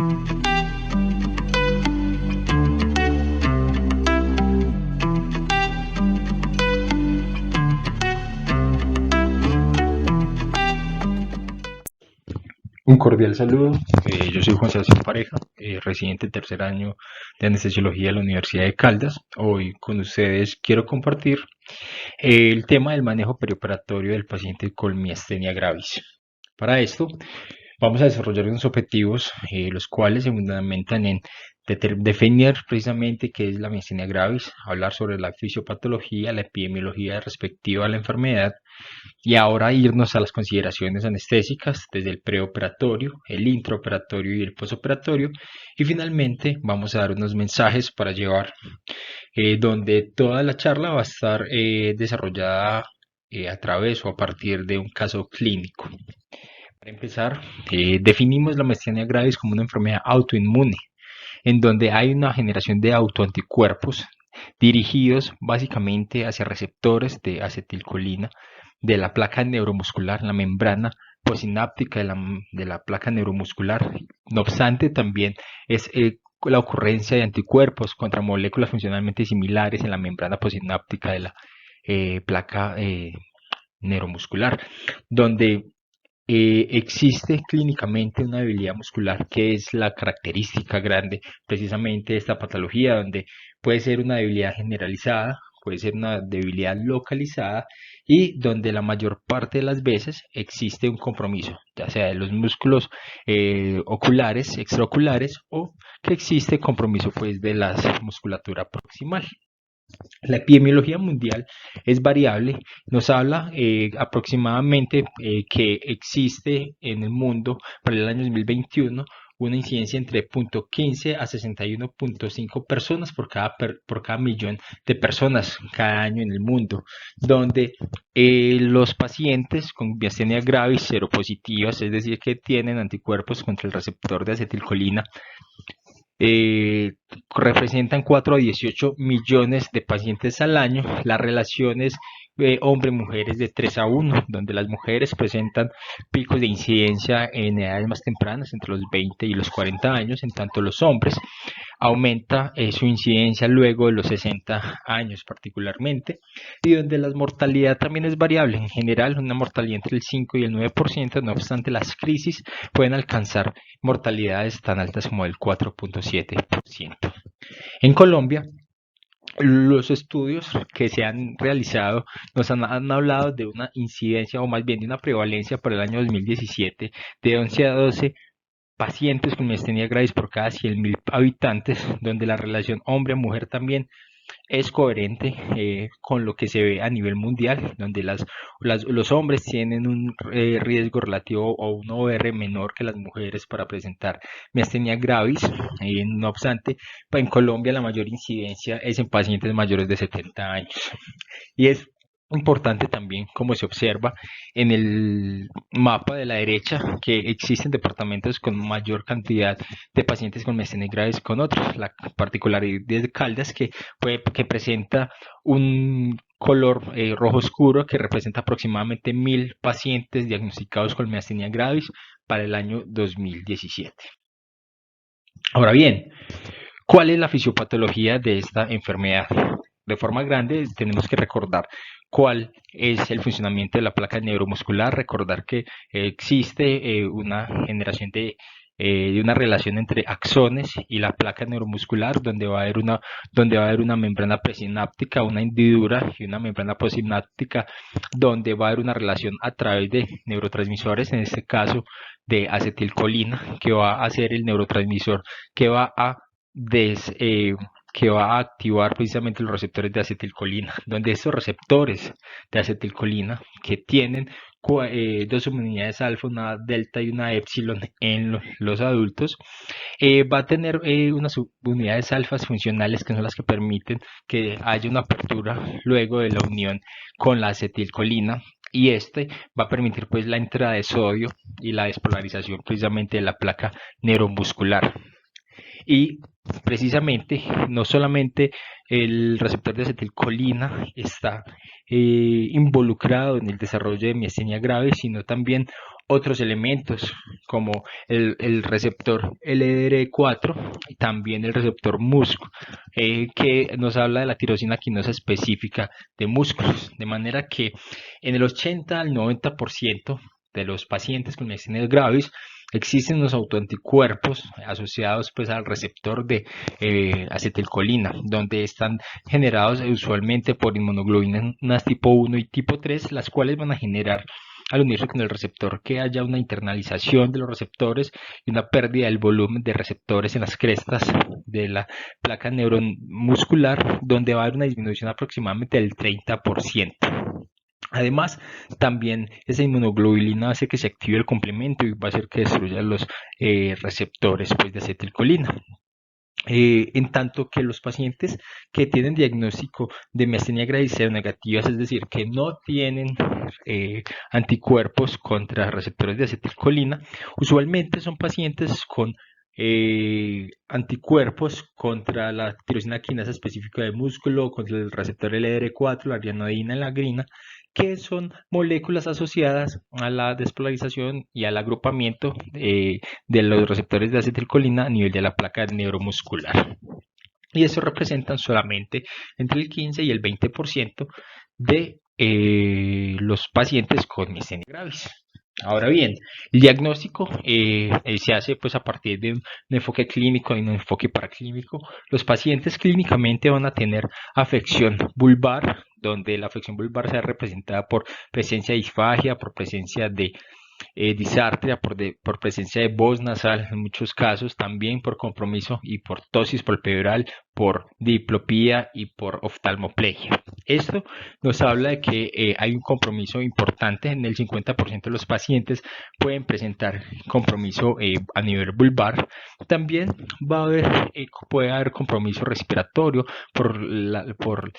Un cordial saludo, yo soy Juan Sebastián Pareja, residente en tercer año de Anestesiología de la Universidad de Caldas. Hoy con ustedes quiero compartir el tema del manejo perioperatorio del paciente con miastenia gravis. Para esto vamos a desarrollar unos objetivos, los cuales se fundamentan en definir precisamente qué es la miastenia gravis, hablar sobre la fisiopatología, la epidemiología respectiva a la enfermedad, y ahora irnos a las consideraciones anestésicas desde el preoperatorio, el intraoperatorio y el posoperatorio. Y finalmente vamos a dar unos mensajes para llevar, donde toda la charla va a estar desarrollada a través o a partir de un caso clínico. Para empezar, definimos la miastenia gravis como una enfermedad autoinmune, en donde hay una generación de autoanticuerpos dirigidos básicamente hacia receptores de acetilcolina de la placa neuromuscular, la membrana posináptica de la placa neuromuscular. No obstante, también es la ocurrencia de anticuerpos contra moléculas funcionalmente similares en la membrana posináptica de la placa neuromuscular, donde existe clínicamente una debilidad muscular que es la característica grande precisamente de esta patología, donde puede ser una debilidad generalizada, puede ser una debilidad localizada y donde la mayor parte de las veces existe un compromiso, ya sea de los músculos oculares, extraoculares, o que existe compromiso pues de la musculatura proximal. La epidemiología mundial es variable, nos habla aproximadamente que existe en el mundo para el año 2021 una incidencia entre 0.15 a 61.5 personas por cada millón de personas cada año en el mundo, donde los pacientes con miastenia gravis seropositivas, es decir, que tienen anticuerpos contra el receptor de acetilcolina, representan 4 a 18 millones de pacientes al año. La relación es hombre-mujeres de 3 a 1, donde las mujeres presentan picos de incidencia en edades más tempranas, entre los 20 y los 40 años, en tanto los hombres aumenta su incidencia luego de los 60 años particularmente, y donde la mortalidad también es variable, en general una mortalidad entre el 5 y el 9%, no obstante las crisis pueden alcanzar mortalidades tan altas como el 4.7%. En Colombia, los estudios que se han realizado nos han hablado de una incidencia, o más bien de una prevalencia para el año 2017 de 11 a 12 pacientes con miastenia gravis por cada 100.000 habitantes, donde la relación hombre-mujer también es coherente con lo que se ve a nivel mundial, donde los hombres tienen un riesgo relativo o un OR menor que las mujeres para presentar miastenia gravis. No obstante, en Colombia la mayor incidencia es en pacientes mayores de 70 años. Y es importante también, como se observa en el mapa de la derecha, que existen departamentos con mayor cantidad de pacientes con miastenia gravis con otros. La particularidad de Caldas que presenta un color rojo oscuro que representa aproximadamente 1.000 pacientes diagnosticados con miastenia gravis para el año 2017. Ahora bien, ¿cuál es la fisiopatología de esta enfermedad? De forma grande tenemos que recordar cuál es el funcionamiento de la placa neuromuscular, recordar que existe una generación de una relación entre axones y la placa neuromuscular, donde va a haber una membrana presináptica, una hendidura y una membrana postsináptica, donde va a haber una relación a través de neurotransmisores, en este caso de acetilcolina, que va a ser el neurotransmisor que va a activar precisamente los receptores de acetilcolina, donde estos receptores de acetilcolina que tienen dos subunidades alfa, una delta y una epsilon en los adultos, va a tener unas subunidades alfas funcionales que son las que permiten que haya una apertura luego de la unión con la acetilcolina, y este va a permitir pues la entrada de sodio y la despolarización precisamente de la placa neuromuscular. Y precisamente no solamente el receptor de acetilcolina está involucrado en el desarrollo de miastenia grave, sino también otros elementos como el receptor LDR4 y también el receptor MUSC, que nos habla de la tirosina quinosa específica de músculos, de manera que en el 80 al 90% de los pacientes con miastenia gravis existen unos autoanticuerpos asociados pues al receptor de acetilcolina, donde están generados usualmente por inmunoglobulinas tipo 1 y tipo 3, las cuales van a generar al unirse con el receptor que haya una internalización de los receptores y una pérdida del volumen de receptores en las crestas de la placa neuromuscular, donde va a haber una disminución aproximadamente del 30%. Además, también esa inmunoglobulina hace que se active el complemento y va a hacer que destruya los receptores pues, de acetilcolina. En tanto que los pacientes que tienen diagnóstico de miastenia gravis seronegativas, es decir, que no tienen anticuerpos contra receptores de acetilcolina, usualmente son pacientes con anticuerpos contra la tirosina quinasa específica de músculo, contra el receptor LDR4, la rianodina y la grina, que son moléculas asociadas a la despolarización y al agrupamiento de los receptores de acetilcolina a nivel de la placa neuromuscular. Y eso representan solamente entre el 15 y el 20% de los pacientes con miastenia gravis. Ahora bien, el diagnóstico se hace pues a partir de un enfoque clínico y un enfoque paraclínico. Los pacientes clínicamente van a tener afección vulvar, donde la afección vulvar sea representada por presencia de disfagia, por presencia de disartria, por presencia de voz nasal en muchos casos, también por compromiso y por tosis palpebral, por diplopía y por oftalmoplegia. Esto nos habla de que hay un compromiso importante. En el 50% de los pacientes pueden presentar compromiso a nivel vulvar. También puede haber compromiso respiratorio por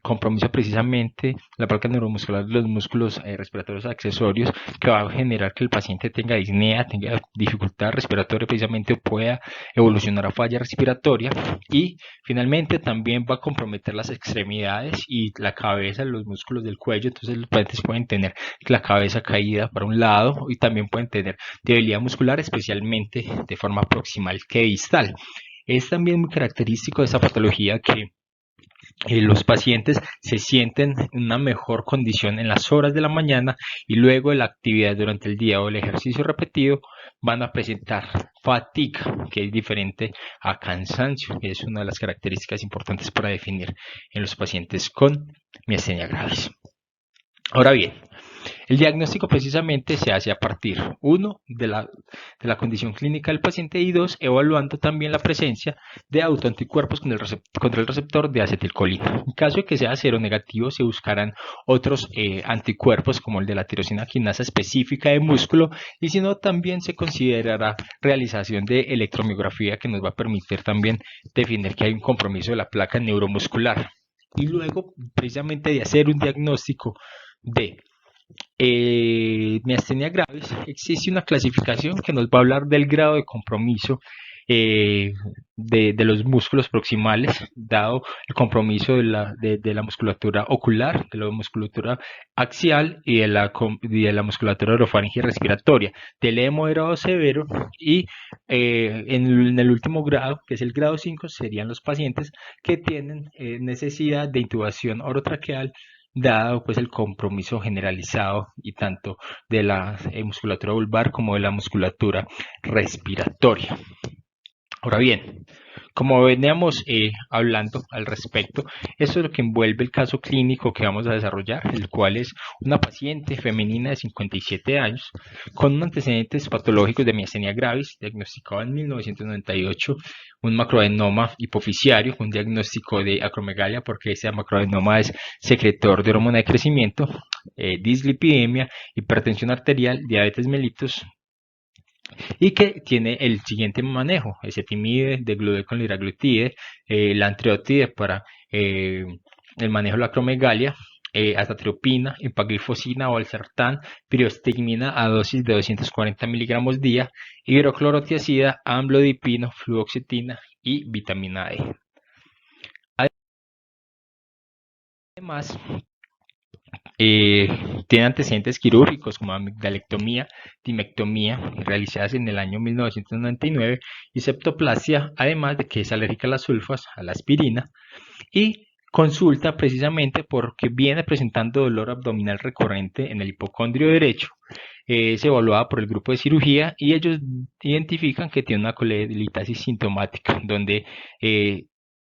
compromiso precisamente la placa neuromuscular de los músculos respiratorios accesorios, que va a generar que el paciente tenga disnea, tenga dificultad respiratoria, precisamente pueda evolucionar a falla respiratoria, y finalmente también va a comprometer las extremidades y la cabeza, los músculos del cuello. Entonces los pacientes pueden tener la cabeza caída para un lado y también pueden tener debilidad muscular, especialmente de forma proximal que distal. Es también muy característico de esta patología que los pacientes se sienten en una mejor condición en las horas de la mañana, y luego de la actividad durante el día o el ejercicio repetido van a presentar fatiga, que es diferente a cansancio, que es una de las características importantes para definir en los pacientes con miastenia gravis. Ahora bien, el diagnóstico precisamente se hace a partir, uno, de la condición clínica del paciente, y dos, evaluando también la presencia de autoanticuerpos contra el receptor de acetilcolina. En caso de que sea seronegativo, se buscarán otros anticuerpos como el de la tirosina quinasa específica de músculo, y si no, también se considerará realización de electromiografía, que nos va a permitir también definir que hay un compromiso de la placa neuromuscular. Y luego, precisamente, de hacer un diagnóstico de miastenia gravis, existe una clasificación que nos va a hablar del grado de compromiso de los músculos proximales, dado el compromiso de la musculatura ocular, de la musculatura axial y de la musculatura orofaringe respiratoria, de leve, moderado, severo, y en el último grado, que es el grado 5, serían los pacientes que tienen necesidad de intubación orotraqueal, dado pues el compromiso generalizado y tanto de la musculatura vulvar como de la musculatura respiratoria. Ahora bien, como veníamos hablando al respecto, esto es lo que envuelve el caso clínico que vamos a desarrollar, el cual es una paciente femenina de 57 años con antecedentes patológicos de miastenia gravis, diagnosticado en 1998, un macroadenoma hipofisiario, un diagnóstico de acromegalia, porque ese macroadenoma es secretor de hormona de crecimiento, dislipidemia, hipertensión arterial, diabetes mellitus, y que tiene el siguiente manejo: ezetimibe, deglude con liraglutide, lantriotide para el manejo de la acromegalia, azathioprina, empaglifosina, valsartán, pirostigmina a dosis de 240 miligramos día, hidroclorotiazida, amlodipino, fluoxetina y vitamina E. Además, tiene antecedentes quirúrgicos como amigdalectomía, timectomía, realizadas en el año 1999, y septoplasia, además de que es alérgica a las sulfas, a la aspirina, y consulta precisamente porque viene presentando dolor abdominal recurrente en el hipocondrio derecho. Es evaluada por el grupo de cirugía y ellos identifican que tiene una colelitasis sintomática, donde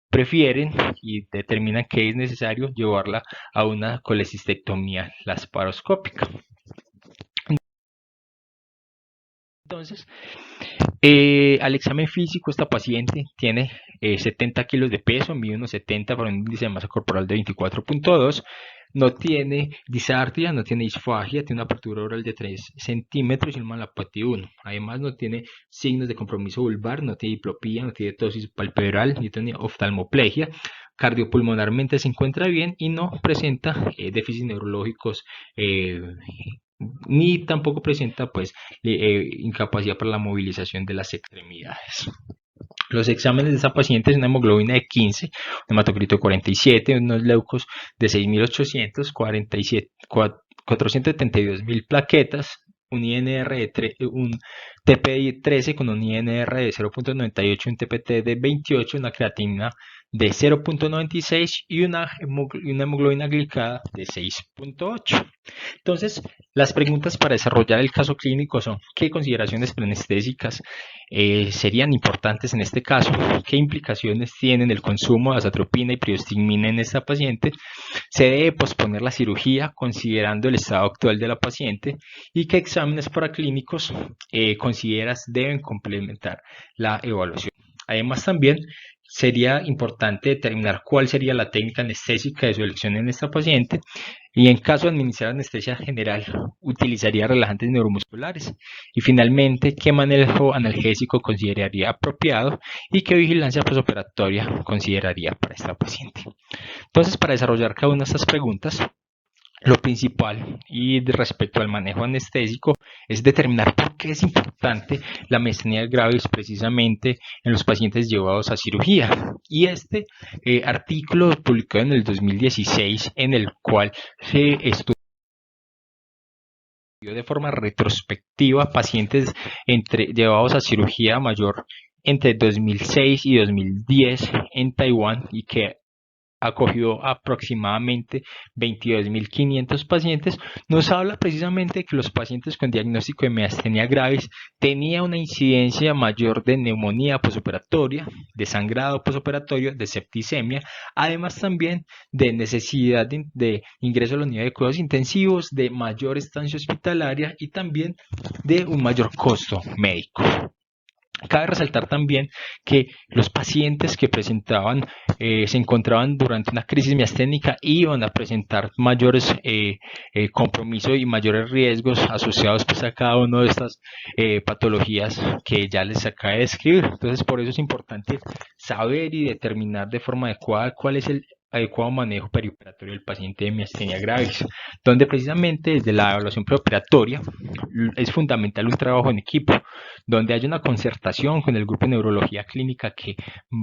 prefieren y determinan que es necesario llevarla a una colecistectomía laparoscópica. Entonces, al examen físico, esta paciente tiene 70 kilos de peso, mide unos 70 para un índice de masa corporal de 24.2, no tiene disartria, no tiene disfagia, tiene una apertura oral de 3 centímetros y un malapatía 1. Además, no tiene signos de compromiso vulvar, no tiene diplopía, no tiene tosis palpebral, ni tiene oftalmoplegia. Cardiopulmonarmente se encuentra bien y no presenta déficits neurológicos ni tampoco presenta pues incapacidad para la movilización de las extremidades. Los exámenes de esta paciente es una hemoglobina de 15, un hematocrito de 47, unos leucos de 6.800, 472.000 plaquetas, un TP de 13 con un INR de 0.98, un TPT de 28, una creatinina de 0.96 y una hemoglobina glicada de 6.8. Entonces, las preguntas para desarrollar el caso clínico son: ¿qué consideraciones preanestésicas serían importantes en este caso? ¿Qué implicaciones tienen el consumo de azatropina y priostigmina en esta paciente? ¿Se debe posponer la cirugía considerando el estado actual de la paciente? ¿Y qué exámenes paraclínicos consideras deben complementar la evaluación? Además, también sería importante determinar cuál sería la técnica anestésica de su elección en esta paciente, y en caso de administrar anestesia general, utilizaría relajantes neuromusculares. Y finalmente, qué manejo analgésico consideraría apropiado y qué vigilancia postoperatoria consideraría para esta paciente. Entonces, para desarrollar cada una de estas preguntas, lo principal y respecto al manejo anestésico es determinar por qué es importante la miastenia gravis precisamente en los pacientes llevados a cirugía. Y este artículo publicado en el 2016, en el cual se estudió de forma retrospectiva pacientes llevados a cirugía mayor entre 2006 y 2010 en Taiwán, y que acogió aproximadamente 22.500 pacientes, nos habla precisamente de que los pacientes con diagnóstico de miastenia gravis tenían una incidencia mayor de neumonía posoperatoria, de sangrado posoperatorio, de septicemia, además también de necesidad de ingreso a la unidad de cuidados intensivos, de mayor estancia hospitalaria y también de un mayor costo médico. Cabe resaltar también que los pacientes que se encontraban durante una crisis miasténica iban a presentar mayores compromisos y mayores riesgos asociados pues a cada una de estas patologías que ya les acabé de describir. Entonces, por eso es importante saber y determinar de forma adecuada cuál es el adecuado manejo perioperatorio del paciente de miastenia gravis, donde precisamente desde la evaluación preoperatoria es fundamental un trabajo en equipo, donde hay una concertación con el grupo de neurología clínica que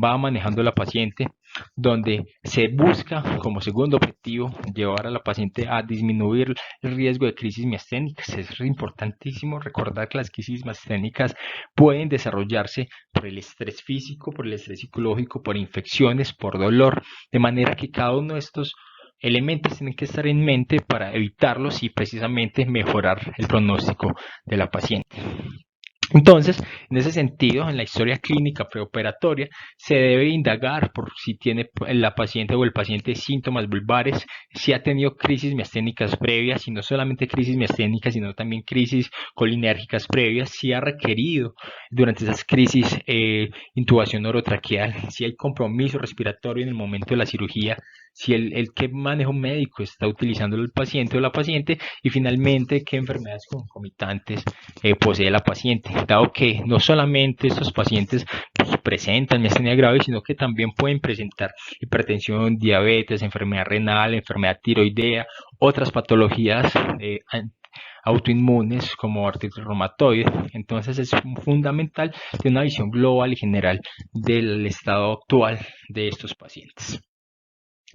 va manejando la paciente, donde se busca como segundo objetivo llevar a la paciente a disminuir el riesgo de crisis miasténicas. Es importantísimo recordar que las crisis miasténicas pueden desarrollarse por el estrés físico, por el estrés psicológico, por infecciones, por dolor, de manera que cada uno de estos elementos tienen que estar en mente para evitarlos y precisamente mejorar el pronóstico de la paciente. Entonces, en ese sentido, en la historia clínica preoperatoria se debe indagar por si tiene la paciente o el paciente síntomas vulvares, si ha tenido crisis miasténicas previas, y no solamente crisis miasténicas, sino también crisis colinérgicas previas, si ha requerido durante esas crisis intubación orotraqueal, si hay compromiso respiratorio en el momento de la cirugía, si qué manejo médico está utilizando el paciente o la paciente, y finalmente qué enfermedades concomitantes posee la paciente, dado que no solamente estos pacientes presentan miastenia grave, sino que también pueden presentar hipertensión, diabetes, enfermedad renal, enfermedad tiroidea, otras patologías autoinmunes como artritis reumatoide. Entonces es fundamental tener una visión global y general del estado actual de estos pacientes.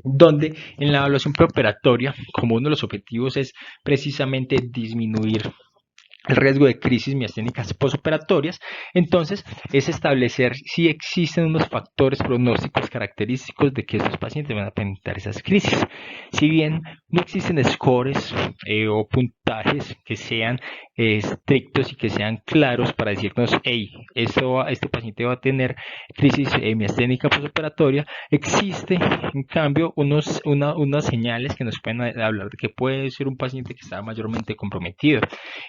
donde en la evaluación preoperatoria, como uno de los objetivos es precisamente disminuir el riesgo de crisis miasténicas posoperatorias, entonces es establecer si existen unos factores pronósticos característicos de que estos pacientes van a presentar esas crisis. Si bien no existen scores o puntajes que sean estrictos y que sean claros para decirnos, hey, este paciente va a tener crisis miasténica posoperatoria, existe en cambio unas señales que nos pueden hablar de que puede ser un paciente que está mayormente comprometido.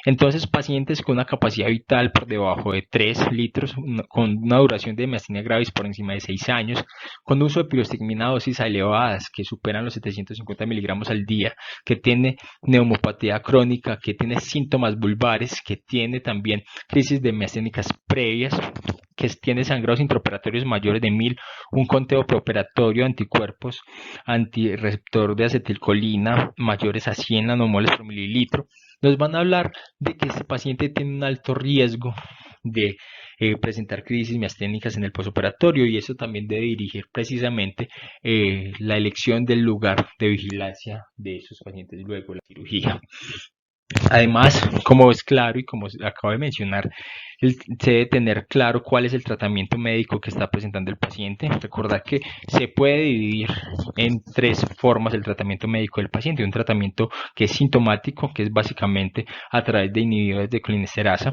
Entonces, pacientes con una capacidad vital por debajo de 3 litros, con una duración de miastenia gravis por encima de 6 años, con uso de pirostigmina a dosis elevadas que superan los 750 miligramos al día, que tiene neumopatía crónica, que tiene síntomas vulvares, que tiene también crisis de miasténicas previas, que tiene sangrados intraoperatorios mayores de 1000, un conteo preoperatorio de anticuerpos antirreceptor de acetilcolina mayores a 100 nanomoles por mililitro, nos van a hablar de que este paciente tiene un alto riesgo de presentar crisis miasténicas en el posoperatorio, y eso también debe dirigir precisamente la elección del lugar de vigilancia de esos pacientes luego de la cirugía. Además, como es claro y como acabo de mencionar, se debe tener claro cuál es el tratamiento médico que está presentando el paciente. Recordar que se puede dividir en 3 formas el tratamiento médico del paciente. Un tratamiento que es sintomático, que es básicamente a través de inhibidores de colinesterasa.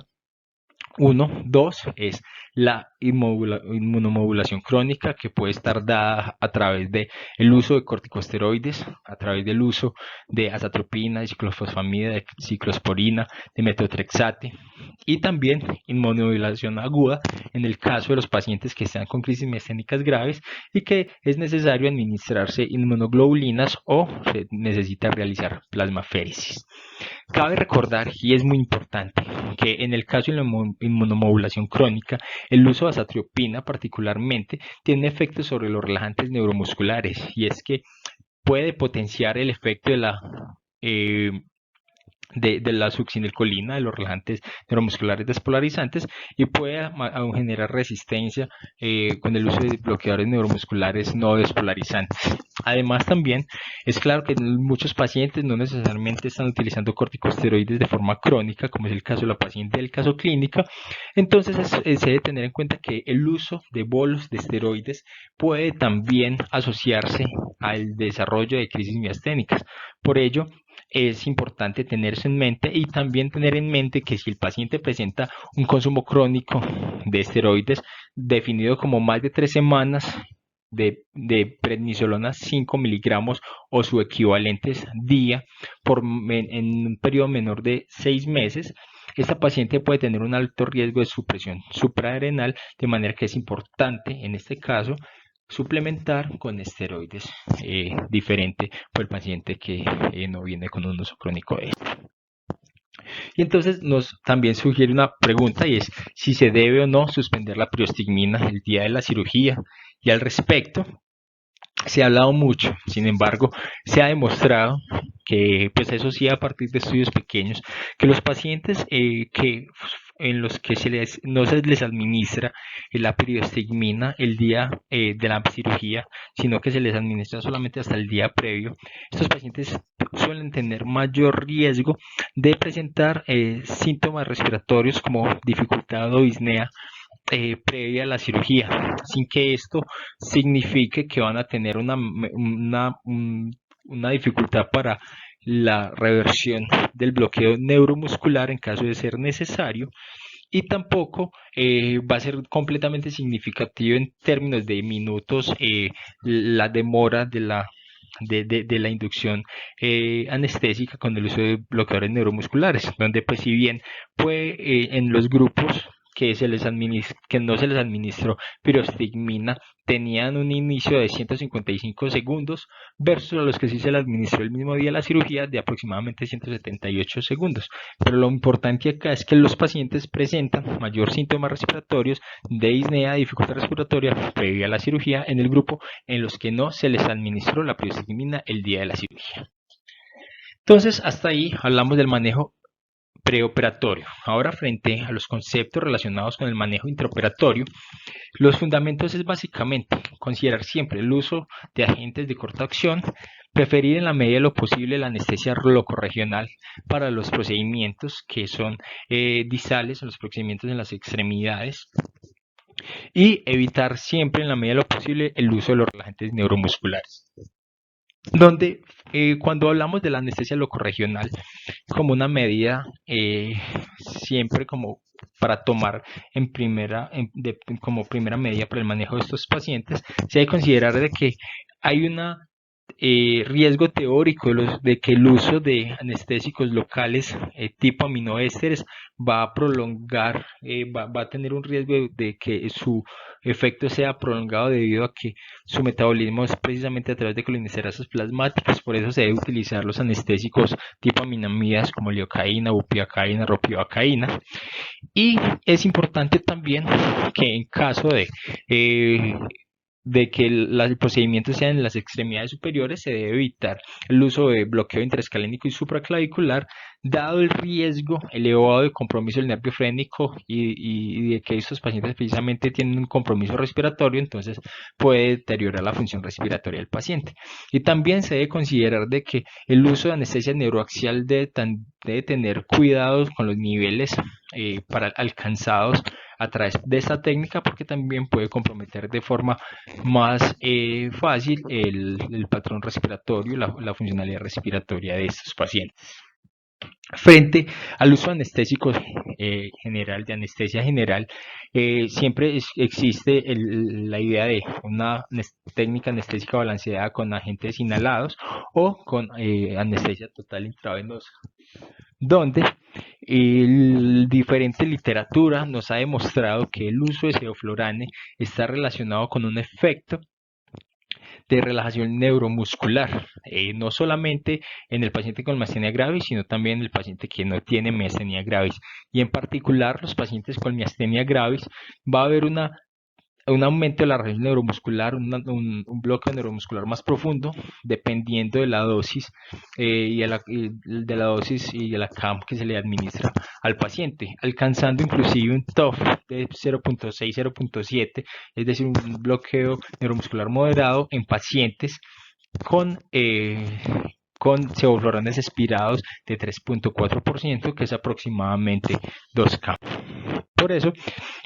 1, 2 es la inmunomodulación crónica, que puede estar dada a través del uso de corticosteroides, a través del uso de azatropina, de ciclofosfamida, de ciclosporina, de metotrexate, y también inmunomodulación aguda en el caso de los pacientes que están con crisis miasténicas graves y que es necesario administrarse inmunoglobulinas o se necesita realizar plasmaféresis. Cabe recordar, y es muy importante, que en el caso de la inmunomodulación crónica, el uso de azatriopina particularmente tiene efectos sobre los relajantes neuromusculares, y es que puede potenciar el efecto eh, de la succinilcolina, de los relajantes neuromusculares despolarizantes, y puede aún generar resistencia con el uso de bloqueadores neuromusculares no despolarizantes. Además, también es claro que muchos pacientes no necesariamente están utilizando corticosteroides de forma crónica, como es el caso de la paciente del caso clínico. Entonces se debe tener en cuenta que el uso de bolos de esteroides puede también asociarse al desarrollo de crisis miasténicas. Por ello, es importante tenerse en mente, y también tener en mente que si el paciente presenta un consumo crónico de esteroides definido como más de 3 semanas de prednisolona 5 miligramos o su equivalente día en un periodo menor de 6 meses, esta paciente puede tener un alto riesgo de supresión suprarrenal, de manera que es importante en este caso suplementar con esteroides diferente por el paciente que no viene con un uso crónico de esto. Y entonces nos también sugiere una pregunta, y es si se debe o no suspender la priostigmina el día de la cirugía. Y al respecto se ha hablado mucho, sin embargo se ha demostrado que, pues eso sí, a partir de estudios pequeños, que los pacientes en los que no se les administra la priostigmina el día de la cirugía, sino que se les administra solamente hasta el día previo, estos pacientes suelen tener mayor riesgo de presentar síntomas respiratorios como dificultad o disnea previa a la cirugía, sin que esto signifique que van a tener una dificultad para la reversión del bloqueo neuromuscular en caso de ser necesario, y tampoco va a ser completamente significativo en términos de minutos la demora de la inducción anestésica con el uso de bloqueadores neuromusculares, donde pues si bien puede en los grupos que no se les administró pirostigmina tenían un inicio de 155 segundos versus a los que sí se les administró el mismo día de la cirugía de aproximadamente 178 segundos. Pero lo importante acá es que los pacientes presentan mayor síntomas respiratorios de disnea, dificultad respiratoria previa a la cirugía en el grupo en los que no se les administró la pirostigmina el día de la cirugía. Entonces, hasta ahí hablamos del manejo preoperatorio. Ahora, frente a los conceptos relacionados con el manejo intraoperatorio, los fundamentos es básicamente considerar siempre el uso de agentes de corta acción, preferir en la medida de lo posible la anestesia locorregional para los procedimientos que son disales o los procedimientos en las extremidades, y evitar siempre en la medida de lo posible el uso de los relajantes neuromusculares. Donde cuando hablamos de la anestesia locorregional como una medida siempre como para tomar como primera medida para el manejo de estos pacientes, se debe considerar de que hay un riesgo teórico de que el uso de anestésicos locales tipo aminoésteres va a prolongar, va a tener un riesgo de que su efecto sea prolongado debido a que su metabolismo es precisamente a través de colinesterasas plasmáticas. Por eso se debe utilizar los anestésicos tipo aminamidas como lidocaína, bupivacaína, ropivacaína. Y es importante también que en caso de que el procedimiento sea en las extremidades superiores, se debe evitar el uso de bloqueo intraescalénico y supraclavicular, dado el riesgo elevado de compromiso del nervio frénico y de que estos pacientes precisamente tienen un compromiso respiratorio, entonces puede deteriorar la función respiratoria del paciente. Y también se debe considerar de que el uso de anestesia neuroaxial debe tener cuidados con los niveles alcanzados a través de esta técnica, porque también puede comprometer de forma más fácil el patrón respiratorio, la funcionalidad respiratoria de estos pacientes. Frente al uso de anestésicos de anestesia general, siempre existe la idea de una técnica anestésica balanceada con agentes inhalados o con anestesia total intravenosa, donde diferente literatura nos ha demostrado que el uso de sevoflurane está relacionado con un efecto de relajación neuromuscular, no solamente en el paciente con miastenia gravis, sino también en el paciente que no tiene miastenia gravis. Y en particular, los pacientes con miastenia gravis va a haber un aumento de la relajación neuromuscular, un bloqueo neuromuscular más profundo, dependiendo de la dosis de la dosis y de la CAM que se le administra al paciente, alcanzando inclusive un TOF de 0.6, 0.7, es decir, un bloqueo neuromuscular moderado en pacientes con sevofluranes expirados de 3.4%, que es aproximadamente 2K. Por eso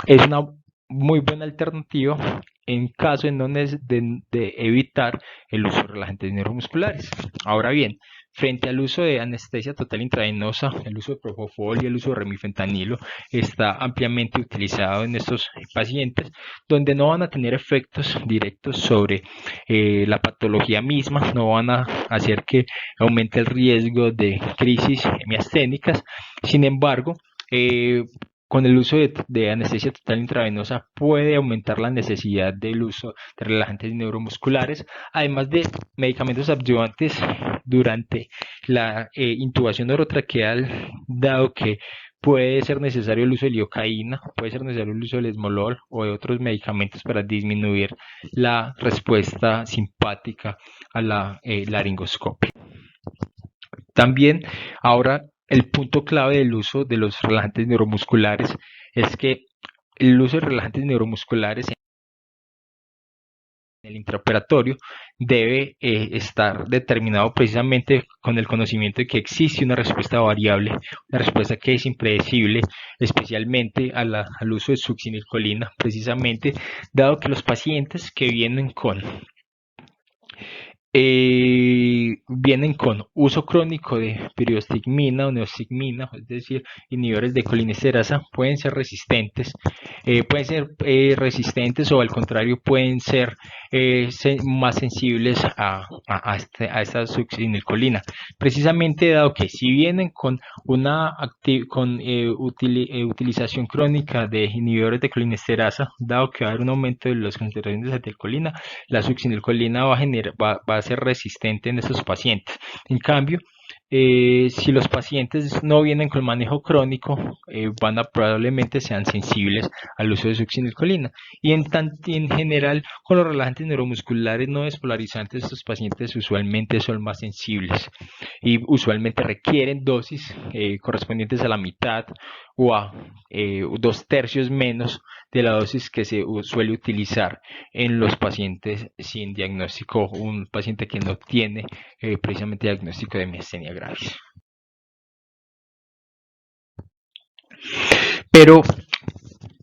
es una muy buena alternativa en caso en donde de evitar el uso de relajantes neuromusculares. Ahora bien, frente al uso de anestesia total intravenosa, el uso de propofol y el uso de remifentanilo está ampliamente utilizado en estos pacientes, donde no van a tener efectos directos sobre la patología misma, no van a hacer que aumente el riesgo de crisis miasténicas. Sin embargo, con el uso de anestesia total intravenosa puede aumentar la necesidad del uso de relajantes neuromusculares, además de medicamentos adyuvantes durante la intubación orotraqueal, dado que puede ser necesario el uso de lidocaína, puede ser necesario el uso del esmolol o de otros medicamentos para disminuir la respuesta simpática a la laringoscopia. También ahora el punto clave del uso de los relajantes neuromusculares es que el uso de relajantes neuromusculares en el intraoperatorio debe estar determinado precisamente con el conocimiento de que existe una respuesta variable, una respuesta que es impredecible, especialmente al uso de succinilcolina, precisamente dado que los pacientes que vienen con uso crónico de pirostigmina o neostigmina, es decir, inhibidores de colinesterasa, pueden ser resistentes, o al contrario pueden ser más sensibles a esta succinilcolina, precisamente dado que si vienen con una utilización crónica de inhibidores de colinesterasa, dado que va a haber un aumento de las concentraciones de acetilcolina, la succinilcolina va a ser resistente en estos pacientes. En cambio, si los pacientes no vienen con manejo crónico, probablemente sean sensibles al uso de succinilcolina. Y en general, con los relajantes neuromusculares no despolarizantes, estos pacientes usualmente son más sensibles y usualmente requieren dosis correspondientes a la mitad o a 2/3 menos de la dosis que se suele utilizar en los pacientes sin diagnóstico, un paciente que no tiene precisamente diagnóstico de miastenia gravis. Pero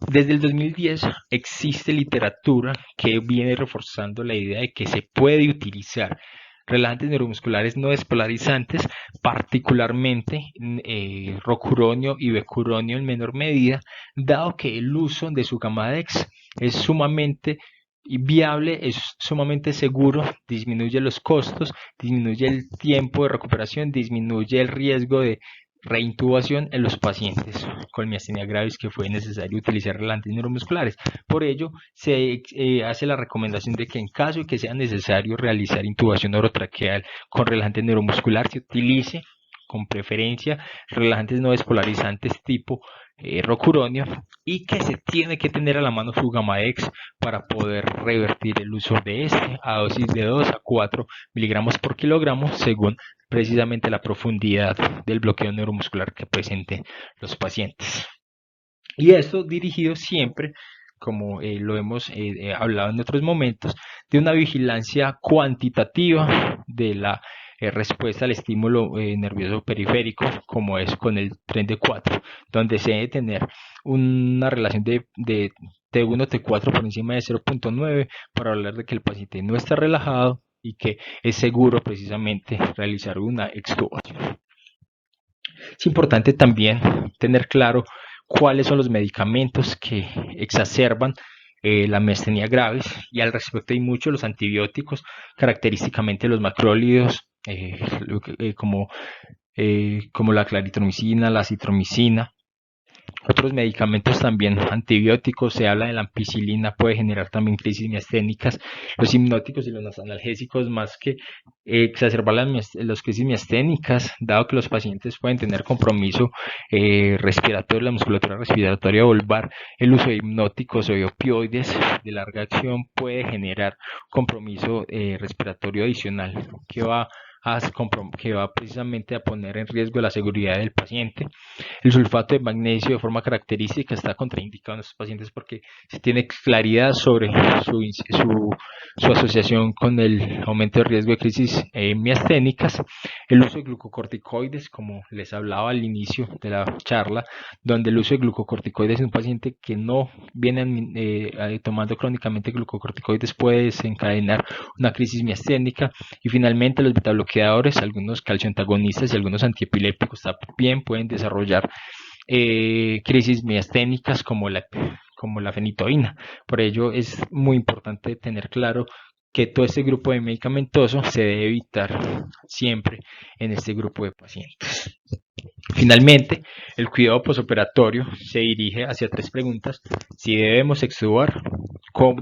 desde el 2010 existe literatura que viene reforzando la idea de que se puede utilizar relajantes neuromusculares no despolarizantes, particularmente rocuronio y becuronio en menor medida, dado que el uso de Sugammadex es sumamente viable, es sumamente seguro, disminuye los costos, disminuye el tiempo de recuperación, disminuye el riesgo de reintubación en los pacientes con miastenia gravis que fue necesario utilizar relajantes neuromusculares. Por ello, se hace la recomendación de que en caso de que sea necesario realizar intubación orotraqueal con relajante neuromuscular, se utilice con preferencia relajantes no despolarizantes tipo rocuronio, y que se tiene que tener a la mano Sugammadex para poder revertir el uso de este a dosis de 2 a 4 miligramos por kilogramo según precisamente la profundidad del bloqueo neuromuscular que presenten los pacientes. Y esto dirigido siempre, como lo hemos hablado en otros momentos, de una vigilancia cuantitativa de la respuesta al estímulo nervioso periférico, como es con el tren de 4, donde se debe tener una relación de T1, T4 por encima de 0.9 para hablar de que el paciente no está relajado y que es seguro precisamente realizar una extubación. Es importante también tener claro cuáles son los medicamentos que exacerban la miastenia gravis, y al respecto hay muchos los antibióticos, característicamente los macrólidos, como la claritromicina, la acitromicina. Otros medicamentos también antibióticos, se habla de la ampicilina, puede generar también crisis miasténicas. Los hipnóticos y los analgésicos, más que exacerbar las crisis miasténicas, dado que los pacientes pueden tener compromiso respiratorio, la musculatura respiratoria vulvar, el uso de hipnóticos o de opioides de larga acción puede generar compromiso respiratorio adicional que va precisamente a poner en riesgo la seguridad del paciente. El sulfato de magnesio de forma característica está contraindicado en estos pacientes porque se tiene claridad sobre su asociación con el aumento de riesgo de crisis miasténicas. El uso de glucocorticoides, como les hablaba al inicio de la charla, donde el uso de glucocorticoides en un paciente que no viene tomando crónicamente glucocorticoides puede desencadenar una crisis miasténica. Y finalmente los betabloqueadores, algunos calcioantagonistas y algunos antiepilépticos también pueden desarrollar crisis miasténicas como la fenitoína. Por ello es muy importante tener claro que todo este grupo de medicamentoso se debe evitar siempre en este grupo de pacientes. Finalmente, el cuidado posoperatorio se dirige hacia 3 preguntas: si debemos extubar,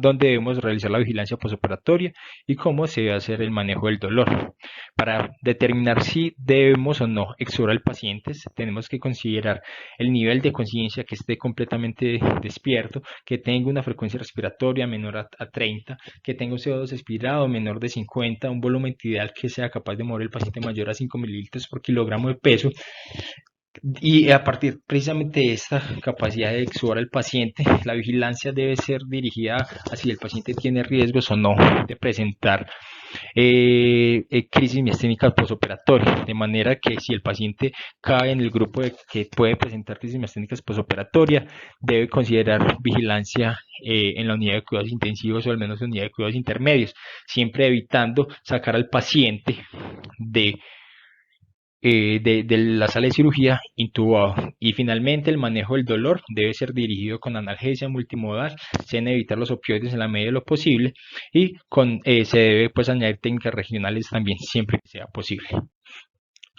dónde debemos realizar la vigilancia posoperatoria y cómo se debe hacer el manejo del dolor. Para determinar si debemos o no extubar al paciente, tenemos que considerar el nivel de conciencia, que esté completamente despierto, que tenga una frecuencia respiratoria menor a 30, que tenga un CO2 expirado menor de 50, un volumen ideal que sea capaz de mover el paciente mayor a 5 mililitros por kilogramo de peso. Y a partir precisamente de esta capacidad de extubar al paciente, la vigilancia debe ser dirigida a si el paciente tiene riesgos o no de presentar crisis miasténica posoperatoria, de manera que si el paciente cae en el grupo que puede presentar crisis miasténicas posoperatoria, debe considerar vigilancia en la unidad de cuidados intensivos o al menos en la unidad de cuidados intermedios, siempre evitando sacar al paciente de la sala de cirugía intubado. Y finalmente el manejo del dolor debe ser dirigido con analgesia multimodal, se deben evitar los opioides en la medida de lo posible, y se debe añadir técnicas regionales también siempre que sea posible.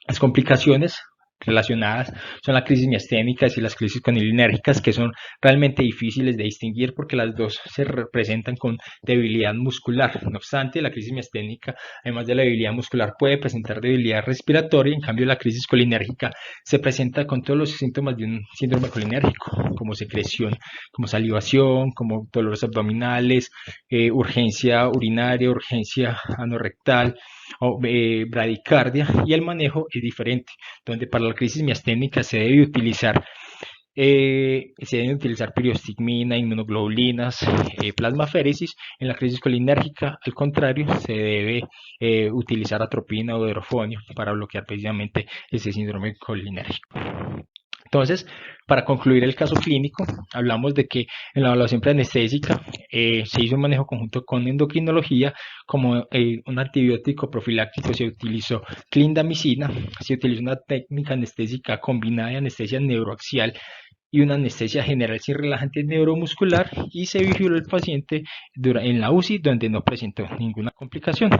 Las complicaciones relacionadas son la crisis miasténicas y las crisis colinérgicas, que son realmente difíciles de distinguir porque las dos se representan con debilidad muscular. No obstante, la crisis miasténica, además de la debilidad muscular, puede presentar debilidad respiratoria. En cambio, la crisis colinérgica se presenta con todos los síntomas de un síndrome colinérgico, como secreción, como salivación, como dolores abdominales, urgencia urinaria, urgencia anorrectal o bradicardia, y el manejo es diferente, donde para la crisis miasténica se deben utilizar periostigmina, inmunoglobulinas, plasmaféresis. En la crisis colinérgica, al contrario, se debe utilizar atropina o hidrofonio para bloquear precisamente ese síndrome colinérgico. Entonces, para concluir el caso clínico, hablamos de que en la evaluación preanestésica se hizo un manejo conjunto con endocrinología. Como un antibiótico profiláctico se utilizó clindamicina, se utilizó una técnica anestésica combinada de anestesia neuroaxial y una anestesia general sin relajante neuromuscular, y se vigiló el paciente en la UCI, donde no presentó ninguna complicación.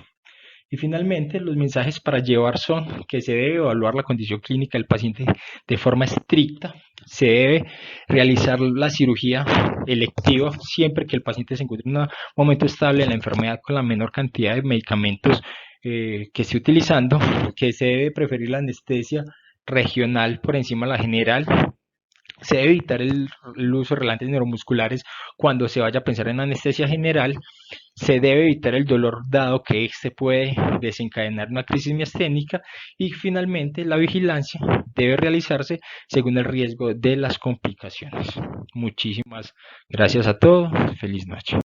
Y finalmente, los mensajes para llevar son que se debe evaluar la condición clínica del paciente de forma estricta, se debe realizar la cirugía electiva siempre que el paciente se encuentre en un momento estable de la enfermedad con la menor cantidad de medicamentos que esté utilizando, que se debe preferir la anestesia regional por encima de la general. Se debe evitar el uso de relajantes neuromusculares cuando se vaya a pensar en anestesia general. Se debe evitar el dolor, dado que este puede desencadenar una crisis miasténica. Y finalmente, la vigilancia debe realizarse según el riesgo de las complicaciones. Muchísimas gracias a todos. Feliz noche.